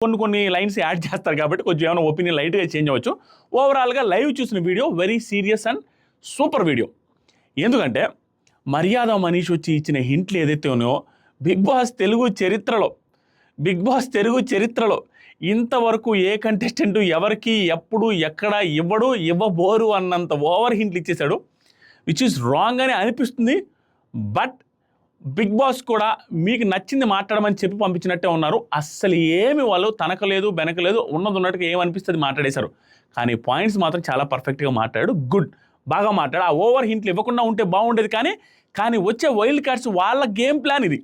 కొన్ని lines add చేస్తారు కాబట్టి కొంచెం ఏమైనా ఒపీనియన్ లైట్గా చేంజ్ అవ్వచ్చు. ఓవరాల్గా లైవ్ చూసిన video very serious and super video. ఎందుకంటే మర్యాద మనీష్ వచ్చి ఇచ్చిన హింట్లు ఏదైతే ఉన్నాయో బిగ్ బాస్ తెలుగు చరిత్రలో ఇంతవరకు ఏ కంటెస్టెంట్ ఎవరికి ఎప్పుడు ఎక్కడ ఇవ్వబోరు అన్నంత ఓవర్ హింట్లు ఇచ్చేశాడు, విచ్ ఈస్ రాంగ్ అని అనిపిస్తుంది. బట్ బిగ్ బాస్ కూడా మీకు నచ్చింది మాట్లాడమని చెప్పి పంపించినట్టే ఉన్నారు. అస్సలు ఏమి వాళ్ళు తనకలేదు బెనకలేదు, ఉన్నట్టుగా ఏమనిపిస్తుంది మాట్లాడేశారు. కానీ పాయింట్స్ మాత్రం చాలా పర్ఫెక్ట్గా మాట్లాడాడు. గుడ్, బాగా మాట్లాడు. ఆ ఓవర్ హింట్లు ఇవ్వకుండా ఉంటే బాగుండేది. కానీ వచ్చే వైల్డ్ కార్డ్స్ వాళ్ళ గేమ్ ప్లాన్ ఇది.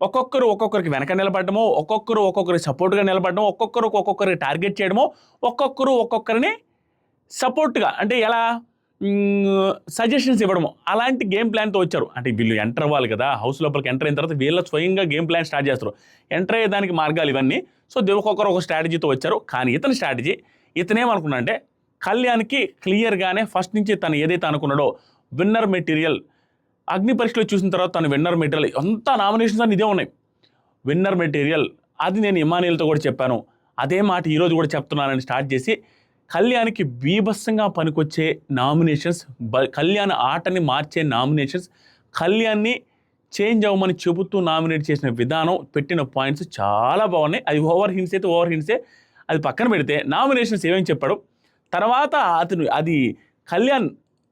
ఒక్కొక్కరికి వెనక నిలబడమో, ఒక్కొక్కరికి సపోర్ట్గా నిలబడమో, ఒక్కొక్కరికి టార్గెట్ చేయడమో, ఒక్కొక్కరిని సపోర్ట్గా అంటే ఎలా సజెషన్స్ ఇవ్వడము, అలాంటి గేమ్ ప్లాన్తో వచ్చారు. అంటే వీళ్ళు ఎంటర్ అవ్వాలి కదా, హౌస్ లోపలికి ఎంటర్ అయిన తర్వాత వీళ్ళ స్వయంగా గేమ్ ప్లాన్ స్టార్ట్ చేస్తారు. ఎంటర్ అయ్యేదానికి మార్గాలు ఇవన్నీ. సో ఒక్కొక్కరు ఒక స్ట్రాటజీతో వచ్చారు. కానీ ఇతని స్ట్రాటజీ, ఇతనేమనుకున్నా అంటే కళ్యాణ్కి క్లియర్గానే ఫస్ట్ నుంచి తను ఏదైతే అనుకున్నాడో విన్నర్ మెటీరియల్, అగ్ని పరీక్షలో చూసిన తర్వాత తను విన్నర్ మెటీరియల్ అంతా నామినేషన్స్ అని ఇదే ఉన్నాయి. విన్నర్ మెటీరియల్ అది నేను ఇమానియల్తో కూడా చెప్పాను, అదే మాట ఈరోజు కూడా చెప్తున్నానని స్టార్ట్ చేసి కళ్యాణ్కి బీభత్సంగా పనికొచ్చే నామినేషన్స్, కళ్యాణ్ ఆటని మార్చే నామినేషన్స్, కళ్యాణ్ని చేంజ్ అవ్వమని చెబుతూ నామినేట్ చేసిన విధానం, పెట్టిన పాయింట్స్ చాలా బాగున్నాయి. అది ఓవర్ హింట్సే. అది పక్కన పెడితే నామినేషన్స్ ఏమేమి చెప్పాడు, తర్వాత అది కళ్యాణ్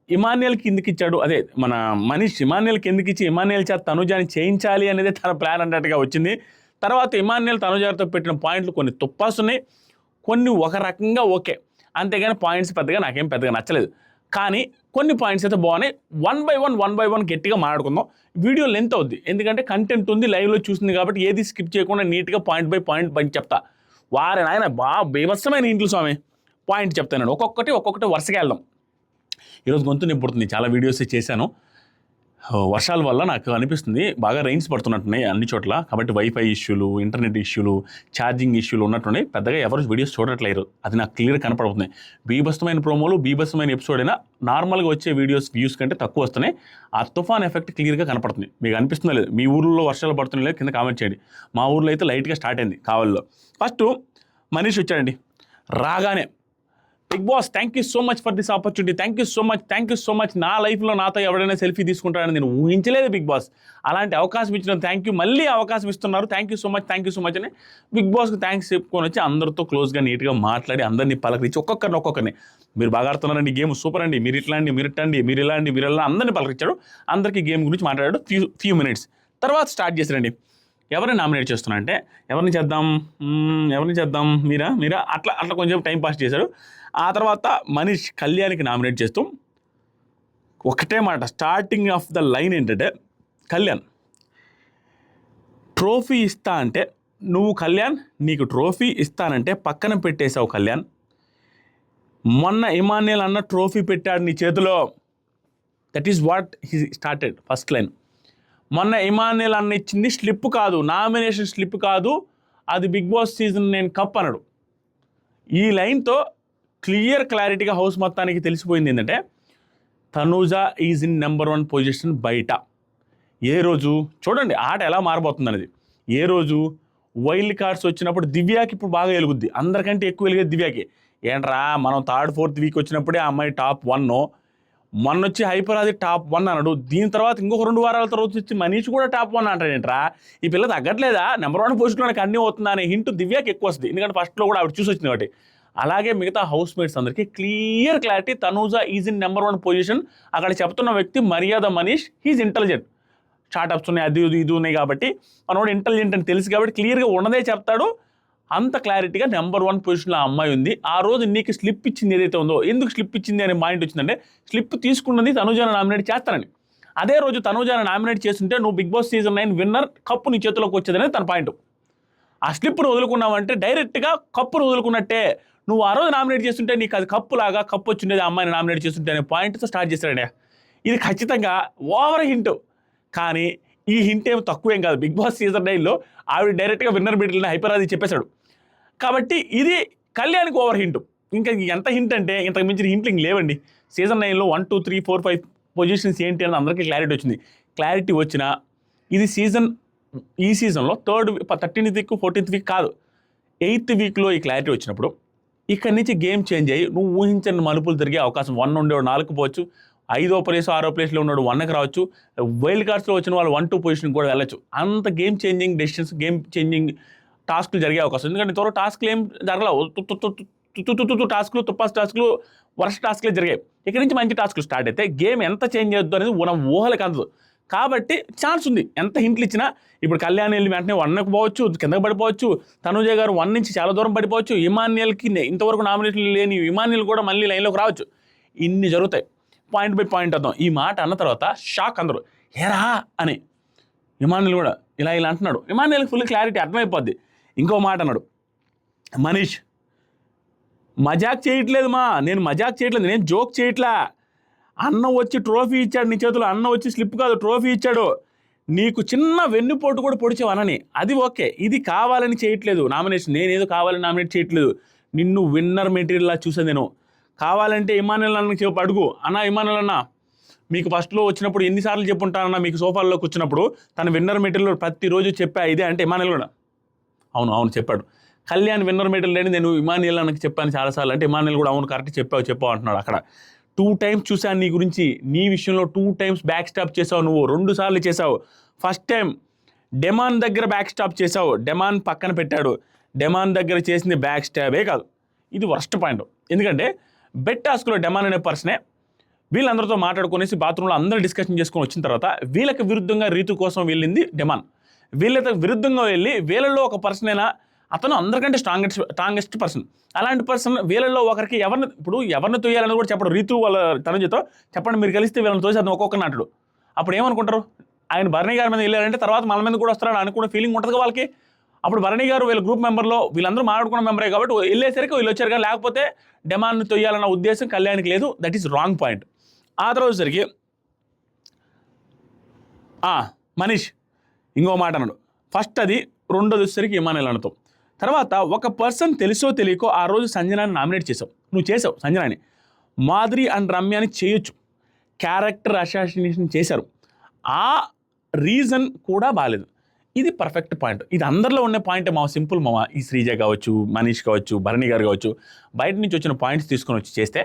ఇమాన్యుయల్కి ఎందుకు ఇచ్చాడు, అదే మన మనీష్ ఇమాన్యుయల్కి ఎందుకు ఇచ్చి ఇమాన్యుయల్ చేత తనుజాని చేయించాలి అనేది తన ప్లాన్ అన్నట్టుగా వచ్చింది. తర్వాత ఇమాన్యుయల్ తనుజాతో పెట్టిన పాయింట్లు కొన్ని తుప్పాసున్నాయి, కొన్ని ఒక రకంగా ఓకే, అంతేగాని పాయింట్స్ నాకేం పెద్దగా నచ్చలేదు. కానీ కొన్ని పాయింట్స్ అయితే బాగున్నాయి. వన్ బై వన్ గట్టిగా మాట్లాడుకుందాం. వీడియో లెంత్ అవుద్ది, ఎందుకంటే కంటెంట్ ఉంది, లైవ్లో చూస్తుంది కాబట్టి ఏది స్కిప్ చేయకుండా నీట్గా పాయింట్ బై పాయింట్ చెప్తా. వారే నాయన బాగా బీభత్సమైన ఇంట్లో స్వామి పాయింట్ చెప్తాను. ఒక్కొక్కటి వరుసగా వెళ్దాం. ఈరోజు గొంతు నింపుడుతుంది, చాలా వీడియోస్ చేశాను. వర్షాల వల్ల నాకు అనిపిస్తుంది బాగా రెయిన్స్ పడుతున్నట్టున్నాయి అన్ని చోట్ల, కాబట్టి వైఫై ఇష్యూలు, ఇంటర్నెట్ ఇష్యూలు, ఛార్జింగ్ ఇష్యూలు ఉన్నట్టున్నాయి. పెద్దగా ఎవరు వీడియోస్ చూడట్లేరు, అది నాకు క్లియర్ కనపడుతుంది. బీభత్సమైన ప్రోమోలు, బీభత్సమైన ఎపిసోడ్ అయినా నార్మల్గా వచ్చే వ్యూస్ కంటే తక్కువ వస్తున్నాయి. ఆ తుఫాన్ ఎఫెక్ట్ క్లియర్గా కనపడుతుంది. మీకు అనిపిస్తుందా లేదు? మీ ఊళ్ళో వర్షాలు పడుతున్నాయి లేదు కింద కామెంట్ చేయండి. మా ఊర్లో అయితే లైట్గా స్టార్ట్ అయింది కావల్లో. ఫస్ట్ మనీష్ వచ్చాడండి. రాగానే Bigg Boss thank you so much for this opportunity, thank you so much. నా లైఫ్లో నాతో ఎవరైనా సెల్ఫీ తీసుకుంటారని నేను ఊహించలేదు బిగ్ బాస్. అలాంటి అవకాశం ఇచ్చిన థ్యాంక్ యూ, మళ్ళీ అవకాశం ఇస్తున్నారు, థ్యాంక్ యూ సో మచ్ అని బిగ్ బాస్కి థ్యాంక్స్ చెప్పుకొని వచ్చి అందరితో క్లోజ్గా నీట్గా మాట్లాడి అందరినీ పలకరించి ఒక్కొక్కరిని మీరు బాగా ఆడుతున్నారండి, గేమ్ సూపర్ అండి, మీరు ఇట్లాంటి మీరు ఇలా అందరినీ పలకరించాడు. అందరికీ గేమ్ గురించి మాట్లాడాడు ఫ్యూ మినిట్స్. తర్వాత స్టార్ట్ చేశారండి. ఎవరిని నామినేట్ చేస్తున్నా అంటే ఎవరిని చేద్దాం మీరా అట్లా కొంచెం టైం పాస్ చేశాడు. ఆ తర్వాత మనీష్ కళ్యాణ్కి నామినేట్ చేస్తూ ఒకటే మాట, స్టార్టింగ్ ఆఫ్ ద లైన్ ఏంటంటే, కళ్యాణ్ ట్రోఫీ ఇస్తా అంటే నువ్వు కళ్యాణ్ నీకు ట్రోఫీ ఇస్తానంటే పక్కన పెట్టేశావు కళ్యాణ్. మొన్న ఇమాన్యుయల్ అన్న ట్రోఫీ పెట్టాడు నీ చేతిలో. That is what he started first line. మొన్న ఇమాన్యుయల్ అన్న ఇచ్చింది స్లిప్ కాదు, నామినేషన్ స్లిప్ కాదు, అది బిగ్ బాస్ సీజన్ నేను కప్ అన్నాడు. ఈ లైన్తో క్లారిటీగా హౌస్ మొత్తానికి తెలిసిపోయింది ఏంటంటే Tanuja is in number 1 position బయట. ఏ రోజు చూడండి ఆట ఎలా మారబోతుంది అనేది. ఏ రోజు వైల్డ్ కార్డ్స్ వచ్చినప్పుడు దివ్యాకి ఇప్పుడు బాగా వెలుగుద్ది, అందరికంటే ఎక్కువ వెలిగేది దివ్యాకి. ఏంట్రా మనం 3rd 4th వీక్ వచ్చినప్పుడే ఆ అమ్మాయి టాప్ 1, మొన్న వచ్చి హైపర్ అది టాప్ 1 అన్నాడు. దీని తర్వాత ఇంకొక 2 వారాల తర్వాత వచ్చి మనీష్ కూడా టాప్ 1 అంటాడు. ఏంట్రా ఈ పిల్ల తగ్గట్లేదా, నెంబర్ 1 పొజిషన్లోకి అన్నీ అవుతుందా అనే హింట్ దివ్యాకి ఎక్కువ వస్తుంది, ఎందుకంటే ఫస్ట్లో కూడా ఆవిడ చూసి వచ్చింది కాబట్టి. అలాగే మిగతా హౌస్ మేట్స్ అందరికీ clarity, Tanuja is in number 1 position. అక్కడ చెప్తున్న వ్యక్తి మర్యాద మనీష్, హీజ్ ఇంటెలిజెంట్. స్టార్టప్స్ ఉన్నాయి, అది ఇది ఉన్నాయి కాబట్టి మనోడు ఇంటెలిజెంట్ అని తెలుసు కాబట్టి క్లియర్గా ఉన్నదే చెప్తాడు. అంత క్లారిటీగా నెంబర్ 1 పొజిషన్లో ఆ అమ్మాయి ఉంది. ఆ రోజు నీకు స్లిప్ ఇచ్చింది ఏదైతే ఉందో, ఎందుకు స్లిప్ ఇచ్చింది అనే మైండ్ వచ్చిందంటే స్లిప్ తీసుకున్నది తనూజాను నామినేట్ చేస్తానని. అదే రోజు తనూజాను నామినేట్ చేస్తుంటే నువ్వు Bigg Boss season 9 winner cup నీ చేతిలోకి వచ్చేదనేది తన పాయింట్. ఆ స్లిప్ను వదులుకున్నావంటే డైరెక్ట్గా కప్పును వదులుకున్నట్టే. నువ్వు ఆ రోజు నామినేట్ చేస్తుంటే నీకు అది కప్పులాగా కప్పు వచ్చిండేది, అమ్మాయిని నామినేట్ చేస్తుంటే అనే పాయింట్తో స్టార్ట్ చేస్తాడండి. ఇది ఖచ్చితంగా ఓవర్ హింట్. కానీ ఈ హింట్ ఏమి తక్కువేం కాదు. బిగ్ బాస్ సీజన్ 9లో ఆవిడ డైరెక్ట్గా విన్నర్ బిడ్డలని హైపరాది చెప్పేశాడు. కాబట్టి ఇది కళ్యాణ్కి ఓవర్ హింట్. ఇంకా ఎంత హింట్ అంటే ఇంతకు మించిన హింట్లు ఇంక లేవండి. సీజన్ 9లో 1 2 3 4 5 పొజిషన్స్ ఏంటి అని అందరికీ క్లారిటీ వచ్చింది. క్లారిటీ వచ్చినా ఇది ఈ సీజన్లో 13th వీక్ 14th వీక్ కాదు, 8th వీక్లో ఈ క్లారిటీ వచ్చినప్పుడు ఇక్కడి నుంచి గేమ్ చేంజ్ అయ్యి నువ్వు ఊహించని మలుపులు తిరిగే అవకాశం 1 ఉండేవాడు 4కు పోవచ్చు, 5వ ప్లేస్ 6వ ప్లేస్లో ఉన్నాడు 1కి రావచ్చు, వైల్డ్ కార్డ్స్లో వచ్చిన వాళ్ళు 1-2 పొజిషన్కి కూడా వెళ్ళచ్చు. అంత game changing decisions, game changing టాస్క్లు జరిగే అవకాశం. ఎందుకంటే త్వరలో టాస్క్లు ఏం జరగలేవు, టాస్క్లు తుప్పాస్ టాస్క్లు వర్స్ట్ టాస్క్లే జరిగాయి. ఇక్కడి నుంచి మంచి టాస్క్లు స్టార్ట్ అయితే గేమ్ ఎంత చేంజ్ అవుద్దు అనేది మనం ఊహలకు అందదు. కాబట్టి ఛాన్స్ ఉంది. ఎంత హింట్లు ఇచ్చినా ఇప్పుడు కళ్యాణ్ వెళ్ళి వెంటనే 1కి పోవచ్చు, కిందకి పడిపోవచ్చు, తనుజ గారు 1 నుంచి చాలా దూరం పడిపోవచ్చు, ఇమాన్యుయల్కి ఇంతవరకు నామినేషన్ లేని ఇమాన్యుయల్ కూడా మళ్ళీ లైన్లోకి రావచ్చు. ఇన్ని జరుగుతాయి. పాయింట్ బై పాయింట్ అర్థం. ఈ మాట అన్న తర్వాత షాక్ అందరూ, ఏరా అని. ఇమాన్యుయల్ కూడా ఇలా అంటున్నాడు. ఇమాన్యుయల్కి ఫుల్ క్లారిటీ అర్థమైపోద్ది. ఇంకో మాట అన్నాడు మనీష్, మజాక్ చేయట్లేదు నేను మజాక్ చేయట్లేదు, నేను జోక్ చేయట్లా. అన్న వచ్చి ట్రోఫీ ఇచ్చాడు నీ చేతిలో, అన్న వచ్చి స్లిప్ కాదు ట్రోఫీ ఇచ్చాడు, నీకు చిన్న వెన్నుపోటు కూడా పొడిచావు అన్నని, అది ఓకే. ఇది కావాలని చేయట్లేదు నామినేషన్, నేనేదో కావాలని నామినేట్ చేయట్లేదు, నిన్ను విన్నర్ మెటీరియల్లా చూసాను నేను. కావాలంటే ఇమాన్యుయల్ అన్నకి చెప్పు, అడుగు అన్న ఇమాన్యుయల్ అన్న మీకు ఫస్ట్లో వచ్చినప్పుడు ఎన్నిసార్లు చెప్పుంటానన్నా, మీకు సోఫాల్లో కూర్చున్నప్పుడు తన విన్నర్ మెటీరియల్ ప్రతిరోజు చెప్పా ఇదే అంటే ఇమాన్యుయల్ కూడా అవును చెప్పాడు. కళ్యాణ్ విన్నర్ మెటీరియల్ అని నేను ఇమాన్యుయల్ అన్నకి చెప్పాను చాలాసార్లు అంటే ఇమాన్యుయల్ కూడా అవును కరెక్ట్ చెప్పావు అంటున్నాడు. అక్కడ 2 times చూశాను నీ గురించి, నీ విషయంలో 2 times బ్యాక్ స్టాప్ చేసావు, నువ్వు 2 సార్లు చేసావు. ఫస్ట్ టైం డెమాన్ దగ్గర బ్యాక్ స్టాప్ చేసావు, డెమాన్ పక్కన పెట్టాడు, డెమాన్ దగ్గర చేసింది బ్యాక్ స్టాబే కాదు. ఇది వర్స్ట్ పాయింట్. ఎందుకంటే బెట్ టాస్క్లో డెమాన్ అనే పర్సనే వీళ్ళందరితో మాట్లాడుకునేసి బాత్రూంలో అందరూ డిస్కషన్ చేసుకొని వచ్చిన తర్వాత వీళ్ళకి విరుద్ధంగా రీతు కోసం వెళ్ళింది డెమాన్. వీళ్ళతో విరుద్ధంగా వెళ్ళి వీళ్ళలో ఒక పర్సన్ అయినా అతను అందరికంటే స్ట్రాంగెస్ట్ పర్సన్. అలాంటి పర్సన్ వీళ్ళల్లో ఒకరికి ఎవరిని తోయాలని కూడా చెప్పడు. రీతు వాళ్ళ తనుజతో చెప్పండి మీరు కలిస్తే వీళ్ళని తోసేద్దాం ఒక్కొక్కరిని అంటాడు. అప్పుడు ఏమనుకుంటారు, ఆయన భరణి గారి మీద వెళ్ళారంటే తర్వాత మన మీద కూడా వస్తారని అనుకునే ఫీలింగ్ ఉంటుంది వాళ్ళకి. అప్పుడు భరణి గారు వీళ్ళ గ్రూప్ మెంబర్లో వీళ్ళందరూ మాట్లాడుకున్న మెంబరే కాబట్టి వెళ్ళేసరికి వీళ్ళు వచ్చారు కానీ లేకపోతే డెమాన్ని తొయ్యాలన్న ఉద్దేశం కళ్యాణ్కి లేదు. That is wrong point. ఆ తర్వాత సరికి మనీష్ ఇంకో మాట అన్నాడు. ఫస్ట్ అది, రెండోది వచ్చేసరికి ఇమాన్యుయల్ అనతో. తర్వాత ఒక పర్సన్ తెలుసో తెలియకో ఆ రోజు సంజనాని నామినేట్ చేసావు, నువ్వు చేసావు సంజనాని. మాధురి అండ్ రమ్యని చేయొచ్చు, క్యారెక్టర్ అసాసినేషన్ చేశారు, ఆ రీజన్ కూడా బాగాలేదు. ఇది పర్ఫెక్ట్ పాయింట్. ఇది అందరిలో ఉన్న పాయింట్ సింపుల్ ఈ శ్రీజ కావచ్చు, మనీష్ కావచ్చు, భరణి గారు కావచ్చు, బయట నుంచి వచ్చిన పాయింట్స్ తీసుకొని వచ్చి చేస్తే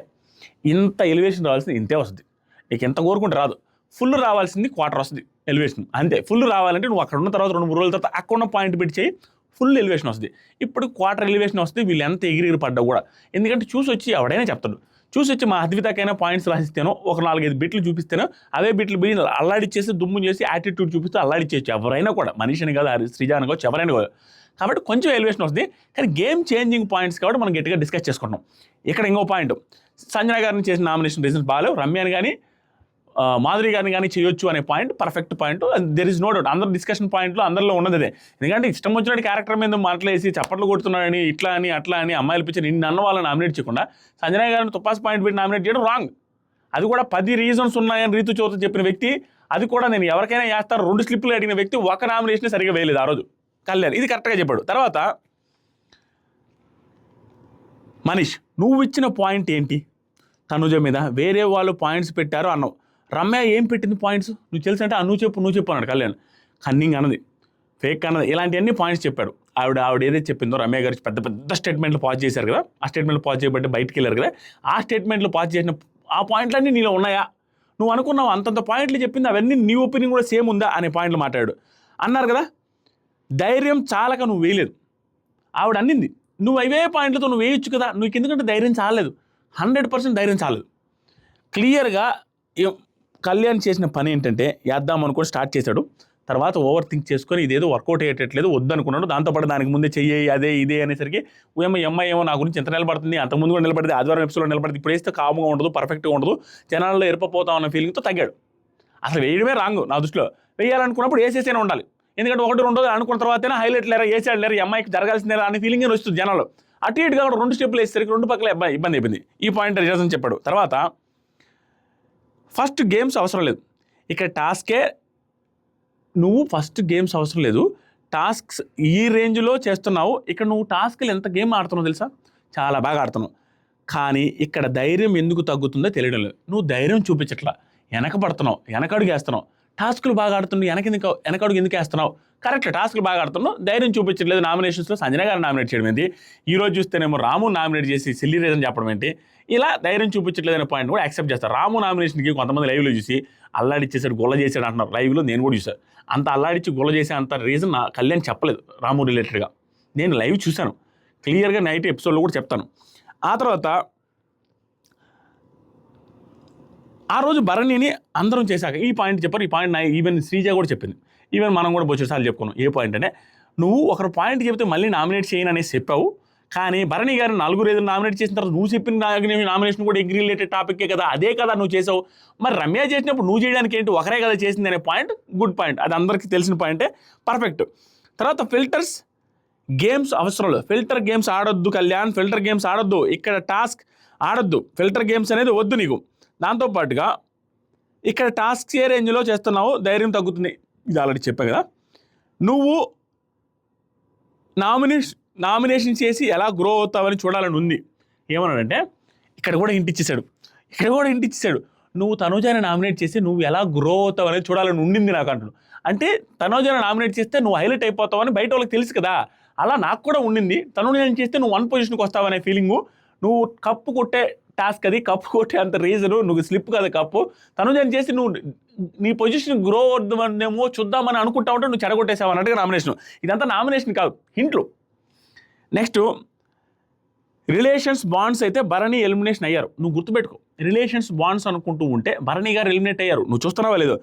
ఇంత ఎలివేషన్ రావాల్సింది ఇంతే వస్తుంది. నీకు ఎంత కోరుకుంటే రాదు. ఫుల్ రావాల్సింది క్వార్టర్ వస్తుంది ఎలివేషన్ అంతే. ఫుల్ రావాలంటే నువ్వు అక్కడ ఉన్న తర్వాత 2-3 రోజుల తర్వాత అక్కడ ఉన్న పాయింట్ పెట్టి చేయి, ఫుల్ ఎలివేషన్ వస్తుంది. ఇప్పుడు క్వార్టర్ ఎలివేషన్ వస్తుంది. వీళ్ళు ఎంత ఎగిరి పడ్డా కూడా, ఎందుకంటే చూసి వచ్చి ఎవడైనా చెప్తాడు. చూసి వచ్చి మా అద్వితకైనా పాయింట్స్ రాసిస్తేనో ఒక 4-5 బిట్లు చూపిస్తేనో అవే బిట్లు బియ్యి అల్లాడిచ్చేసి దుమ్ము చేసి యాటిట్యూడ్ చూపిస్తూ అల్లాడిచ్చేయచ్చు ఎవరైనా కూడా, మనిషిని కాదు శ్రీజాని కావచ్చు ఎవరైనా కాదు. కాబట్టి కొంచెం ఎలివేషన్ వస్తుంది. కానీ గేమ్ చేంజింగ్ పాయింట్స్ కాబట్టి మనం గట్టిగా డిస్కస్ చేసుకుంటాం. ఇక్కడ ఇంకో పాయింట్, సంజన గారిని చేసిన నామినేషన్ రీజన్స్ బాగాలేవు, రమ్యాని కానీ మాధురి గారిని కానీ చేయొచ్చు అనే point perfect point. There is no doubt. అందరు డిస్కషన్ పాయింట్లో అందరిలో ఉన్నది అదే. ఎందుకంటే ఇష్టం వచ్చినట్టు క్యారెక్టర్ మీద మాట్లాడేసి చప్పట్లు కొడుతున్నాడని ఇట్లా అని అట్లా అని అమ్మాయిలు పిచ్చి నిన్ను అన్న వాళ్ళని నామినేట్ చేయకుండా సంజన గారిని తుపాస్ పాయింట్ పెట్టి నామినేట్ చేయడం రాంగ్. అది కూడా 10 రీజన్స్ ఉన్నాయని రీతు చౌదరి చెప్పిన వ్యక్తి, అది కూడా నేను ఎవరికైనా వేస్తారు 2 స్లిప్లు అడిగిన వ్యక్తి ఒక నామినేషన్ సరిగా వేయలేదు ఆ రోజు కళ్యాణ్. ఇది కరెక్ట్గా చెప్పాడు. తర్వాత మనీష్, నువ్వు ఇచ్చిన పాయింట్ ఏంటి? తనుజ మీద వేరే వాళ్ళు పాయింట్స్ పెట్టారు అన్నావు. రమ్య ఏం పెట్టింది పాయింట్స్ నువ్వు తెలుసు అంటే నువ్వు చెప్పు అన్నాడు కళ్యాణ్. కన్నింగ్ అన్నది, ఫేక్ అన్నది, ఇలాంటివన్నీ పాయింట్స్ చెప్పాడు. ఆవిడ ఏదైతే చెప్పిందో రమ్య గారికి పెద్ద స్టేట్మెంట్లు పాజ్ చేశారు కదా, ఆ స్టేట్మెంట్లు పాజ్ చేయబట్టి బయటికి వెళ్ళారు కదా, ఆ స్టేట్మెంట్లు పాజ్ చేసిన ఆ పాయింట్లన్నీ నీలో ఉన్నాయా? నువ్వు అనుకున్నావు అంతంత పాయింట్లు చెప్పింది అవన్నీ నీ ఒపీనియన్ కూడా సేమ్ ఉందా అనే పాయింట్లు మాట్లాడాడు. అన్నారు కదా ధైర్యం చాలక నువ్వు వేయలేదు. ఆవిడ అన్నింది నువ్వు అవే పాయింట్లతో నువ్వు వేయొచ్చు కదా, నువ్వు ఎందుకంటే ధైర్యం చాలలేదు. 100% ధైర్యం చాలలేదు. క్లియర్గా కళ్యాణ్ చేసిన పని ఏంటంటే వేద్దాం అనుకొని స్టార్ట్ చేశాడు. తర్వాత ఓవర్ థింక్ చేసుకొని ఇదేదో వర్కౌట్ అయ్యేటట్లేదు వద్దనుకున్నాడు. దాంతోపాటు దానికి ముందే చెయ్యి అదే ఇదే అనేసరికి అమ్మాయి ఏమో నా గురించి ఎంత నిలబడుతుంది, అంతకుముందు కూడా నిలబడితే ఆదివారం ఎపిసోడ్లో నిలబడితే ఇప్పుడు వేస్తే కామ్గా ఉండదు, పర్ఫెక్ట్గా ఉండదు, జనాల్లో ఎరపపోతాం అన్న ఫీలింగ్తో తగ్గాడు. అసలు వేయడమే రాంగ్ నా దృష్టిలో. వేయాలనుకున్నప్పుడు వేసేసేనే ఉండాలి. ఎందుకంటే 1-2 అనుకున్న తర్వాతనే హైలైట్ లేరా వేసాడు లేరా అమ్మాయికి జరగాల్సిందే అనే ఫీలింగ్ వస్తుంది జనాలు. అటు ఇటుగా 2 స్టెప్పులు వేసేసరికి 2 పక్కల ఇబ్బంది అయిపోయింది. ఈ పాయింట్ రీజన్ చెప్పాడు. తర్వాత ఫస్ట్ గేమ్స్ అవసరం లేదు ఇక్కడ, టాస్కే నువ్వు ఫస్ట్ గేమ్స్ అవసరం లేదు, టాస్క్స్ ఈ రేంజ్లో చేస్తున్నావు. ఇక్కడ నువ్వు టాస్క్లు ఎంత గేమ్ ఆడుతున్నావు తెలుసా, చాలా బాగా ఆడుతున్నావు. కానీ ఇక్కడ ధైర్యం ఎందుకు తగ్గుతుందో తెలియడం లేదు. నువ్వు ధైర్యం చూపించట్లా, వెనకబడుతున్నావు, వెనకడుగు వేస్తున్నావు. టాస్కులు బాగా ఆడుతున్నావు వెనకడుగు ఎందుకు వేస్తున్నావు? కరెక్ట్, టాస్కులు బాగా ఆడుతున్నావు, ధైర్యం చూపించట్లేదు. నామినేషన్స్లో సంజన గారు నామినేట్ చేయడం ఏంటి, ఈ రోజు చూస్తేనేమో రాము నామినేట్ చేసి సిల్లీ రీజన్ చెప్పడం ఏంటి, ఇలా ధైర్యం చూపించట్లేదు అనే పాయింట్ కూడా యాక్సెప్ట్ చేస్తారు. రాము నామినేషన్కి కొంతమంది లైవ్లో చూసి అల్లాడిచ్చేసాడు, గొల్ల చేశాడు అంటున్నారు. లైవ్లో నేను కూడా చూసాను. అంత అల్లాడిచ్చి గొల్ల చేసే అంత రీజన్ నా కళ్యాణ్ చెప్పలేదు రాము రిలేటెడ్గా. నేను లైవ్ చూశాను క్లియర్గా, నైట్ ఎపిసోడ్లో కూడా చెప్తాను. ఆ తర్వాత ఆ రోజు భరణిని అందరం చేశాక ఈ పాయింట్ చెప్పారు. ఈ పాయింట్ ఈవెన్ శ్రీజ కూడా చెప్పింది, ఈవెన్ మనం కూడా బొచ్చుసార్లు చెప్పుకున్నాం. ఏ పాయింట్ అంటే, నువ్వు ఒకరు పాయింట్ చెప్తే మళ్ళీ నామినేట్ చేయను అనేసి చెప్పావు, కానీ భరణి గారిని 4 నామినేట్ చేసిన తర్వాత నువ్వు చెప్పిన నామినేషన్ కూడా ఎగ్రీ రిలేటెడ్ టాపిక్కే కదా, అదే కదా నువ్వు చేసావు. మరి రమ్య చేసినప్పుడు నువ్వు చేయడానికి ఏంటి, ఒకరే కదా చేసింది అనే పాయింట్ గుడ్ పాయింట్, అది అందరికీ తెలిసిన పాయింటే, పర్ఫెక్ట్. తర్వాత ఫిల్టర్స్ గేమ్స్ అవసరం లేదు, ఫిల్టర్ గేమ్స్ ఆడొద్దు కళ్యాణ్, ఫిల్టర్ గేమ్స్ ఆడొద్దు, ఇక్కడ టాస్క్ ఆడొద్దు, ఫిల్టర్ గేమ్స్ అనేది వద్దు నీకు. దాంతోపాటుగా ఇక్కడ టాస్క్ ఏ రేంజ్లో చేస్తున్నావు, ధైర్యం తగ్గుతుంది, ఇది ఆల్రెడీ చెప్పా కదా. నువ్వు నామినేషన్ చేసి ఎలా గ్రో అవుతావని చూడాలని ఉంది. ఏమన్నాడంటే ఇక్కడ కూడా హింట్ ఇచ్చేసాడు, నువ్వు తనూజాని నామినేట్ చేసి నువ్వు ఎలా గ్రో అవుతావు అనేది చూడాలని ఉండింది నాకు అంటున్నాడు. అంటే తనూజాని నామినేట్ చేస్తే నువ్వు హైలైట్ అయిపోతావని బయట వాళ్ళకి తెలుసు కదా, అలా నాకు కూడా ఉండింది. తనూజాని చేస్తే నువ్వు 1 పొజిషన్కి వస్తావనే ఫీలింగు. నువ్వు కప్పు కొట్టే టాస్క్ అది, కప్పు కొట్టే అంత రీజను, నువ్వు స్లిప్ కదా కప్పు. తనూజాని చేసి నువ్వు నీ పొజిషన్ గ్రో అవుద్దామనేమో చూద్దామని అనుకుంటా ఉంటే నువ్వు చెడగొట్టేసావు అన్నట్టుగా నామినేషన్. ఇదంతా నామినేషన్ కాదు, హింట్లు. నెక్స్ట్ రిలేషన్స్ బాండ్స్ అయితే భరణి ఎలిమినేషన్ అయ్యారు. నువ్వు గుర్తుపెట్టుకో, రిలేషన్స్ బాండ్స్ అనుకుంటూ ఉంటే భరణి గారు ఎలిమినేట్ అయ్యారు. నువ్వు చూస్తున్నావా లేదో,